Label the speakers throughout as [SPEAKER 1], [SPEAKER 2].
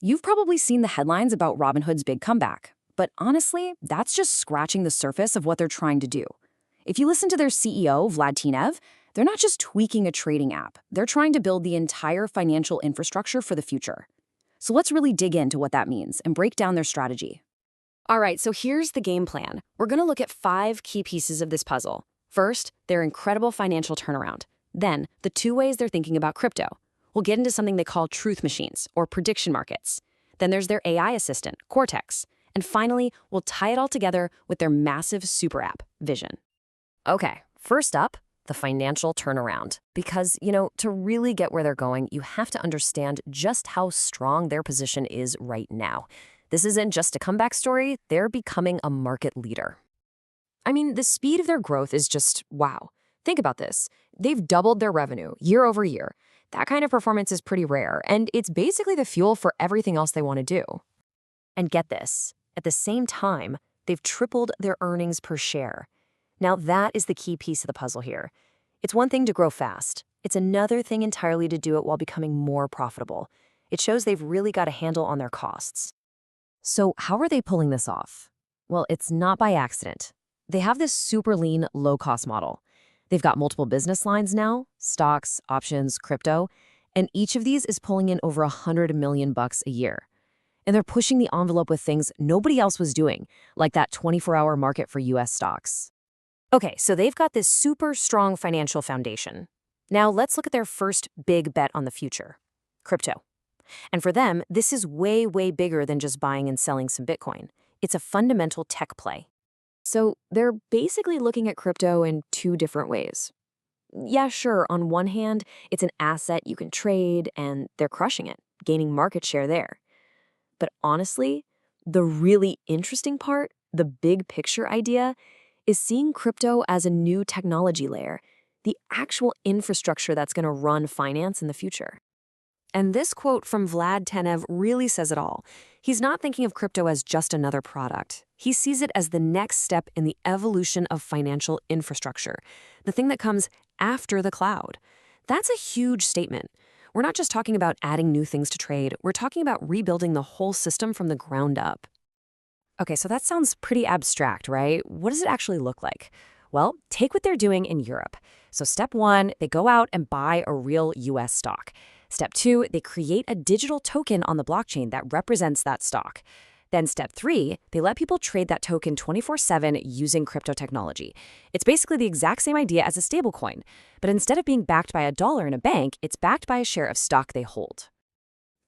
[SPEAKER 1] You've probably seen the headlines about Robinhood's big comeback, but honestly, that's just scratching the surface of what they're trying to do. If you listen to their CEO, Vlad Tenev, they're not just tweaking a trading app, they're trying to build the entire financial infrastructure for the future. So let's really dig into what that means and break down their strategy. All right, so here's the game plan. We're going to look at 5 key pieces of this puzzle. First, their incredible financial turnaround. Then, the 2 ways they're thinking about crypto. We'll get into something they call truth machines, or prediction markets. Then there's their AI assistant, Cortex. And finally, we'll tie it all together with their massive super app, Vision. Okay, first up, the financial turnaround. Because, to really get where they're going, you have to understand just how strong their position is right now. This isn't just a comeback story, they're becoming a market leader. I mean, the speed of their growth is just wow. Think about this. They've doubled their revenue year over year. That kind of performance is pretty rare, and it's basically the fuel for everything else they want to do. And get this, at the same time, they've tripled their earnings per share. Now that is the key piece of the puzzle here. It's one thing to grow fast. It's another thing entirely to do it while becoming more profitable. It shows they've really got a handle on their costs. So how are they pulling this off? Well, it's not by accident. They have this super lean, low-cost model. They've got multiple business lines now, stocks, options, crypto, and each of these is pulling in over $100 million a year. And they're pushing the envelope with things nobody else was doing, like that 24-hour market for US stocks. Okay, so they've got this super strong financial foundation. Now let's look at their first big bet on the future, crypto. And for them, this is way, way bigger than just buying and selling some Bitcoin. It's a fundamental tech play. So they're basically looking at crypto in 2 different ways. Yeah, sure, on one hand, it's an asset you can trade, and they're crushing it, gaining market share there. But honestly, the really interesting part, the big picture idea, is seeing crypto as a new technology layer, the actual infrastructure that's going to run finance in the future. And this quote from Vlad Tenev really says it all. He's not thinking of crypto as just another product. He sees it as the next step in the evolution of financial infrastructure, the thing that comes after the cloud. That's a huge statement. We're not just talking about adding new things to trade. We're talking about rebuilding the whole system from the ground up. Okay, so that sounds pretty abstract, right? What does it actually look like? Well, take what they're doing in Europe. So step 1, they go out and buy a real US stock. Step 2, they create a digital token on the blockchain that represents that stock. Then step 3, they let people trade that token 24/7 using crypto technology. It's basically the exact same idea as a stablecoin, but instead of being backed by a dollar in a bank, it's backed by a share of stock they hold.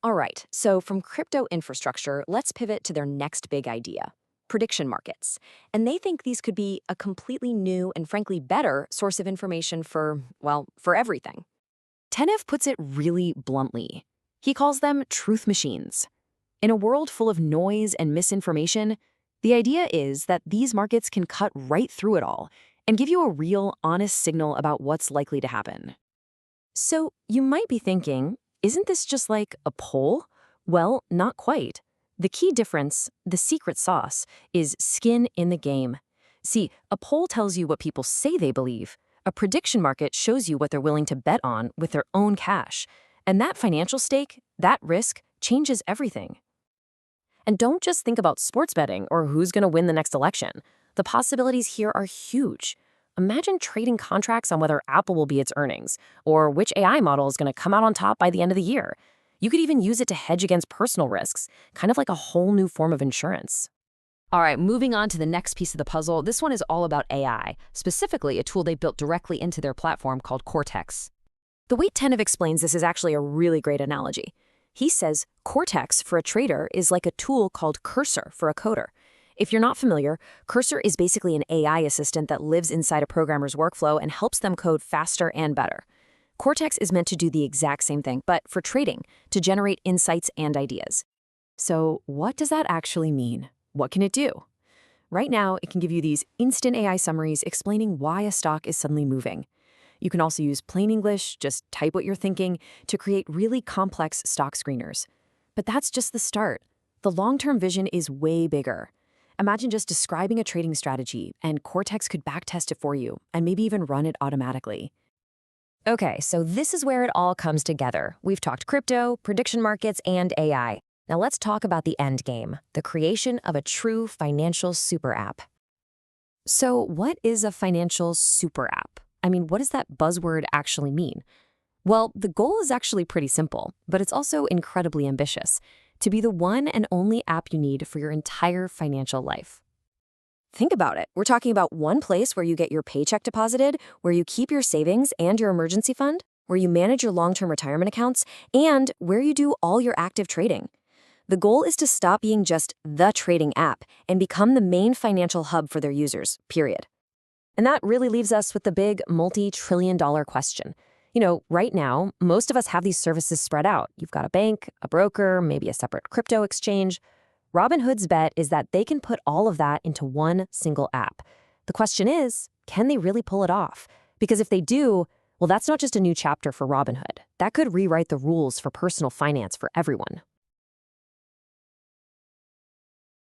[SPEAKER 1] All right, so from crypto infrastructure, let's pivot to their next big idea, prediction markets. And they think these could be a completely new and frankly better source of information for everything. Tenev puts it really bluntly. He calls them truth machines. In a world full of noise and misinformation, the idea is that these markets can cut right through it all and give you a real, honest signal about what's likely to happen. So you might be thinking, isn't this just like a poll? Well, not quite. The key difference, the secret sauce, is skin in the game. See, a poll tells you what people say they believe. A prediction market shows you what they're willing to bet on with their own cash. And that financial stake, that risk, changes everything. And don't just think about sports betting or who's going to win the next election. The possibilities here are huge. Imagine trading contracts on whether Apple will be its earnings, or which AI model is going to come out on top by the end of the year. You could even use it to hedge against personal risks, kind of like a whole new form of insurance. All right, moving on to the next piece of the puzzle. This one is all about AI, specifically a tool they built directly into their platform called Cortex. The way Tenev explains this is actually a really great analogy. He says Cortex for a trader is like a tool called Cursor for a coder. If you're not familiar, Cursor is basically an AI assistant that lives inside a programmer's workflow and helps them code faster and better. Cortex is meant to do the exact same thing, but for trading, to generate insights and ideas. So what does that actually mean? What can it do? Right now, it can give you these instant AI summaries explaining why a stock is suddenly moving. You can also use plain English, just type what you're thinking, to create really complex stock screeners. But that's just the start. The long-term vision is way bigger. Imagine just describing a trading strategy, and Cortex could backtest it for you, and maybe even run it automatically. Okay, so this is where it all comes together. We've talked crypto, prediction markets, and AI.
[SPEAKER 2] Now let's talk about the end game, the creation of a true financial super app. So what is a financial super app? I mean, what does that buzzword actually mean? Well, the goal is actually pretty simple, but it's also incredibly ambitious: to be the one and only app you need for your entire financial life.
[SPEAKER 1] Think about it. We're talking about one place where you get your paycheck deposited, where you keep your savings and your emergency fund, where you manage your long-term retirement accounts, and where you do all your active trading. The goal is to stop being just the trading app and become the main financial hub for their users, period.
[SPEAKER 2] And that really leaves us with the big multi-trillion-dollar question. Right now, most of us have these services spread out. You've got a bank, a broker, maybe a separate crypto exchange. Robinhood's bet is that they can put all of that into one single app. The question is, can they really pull it off? Because if they do, well, that's not just a new chapter for Robinhood. That could rewrite the rules for personal finance for everyone.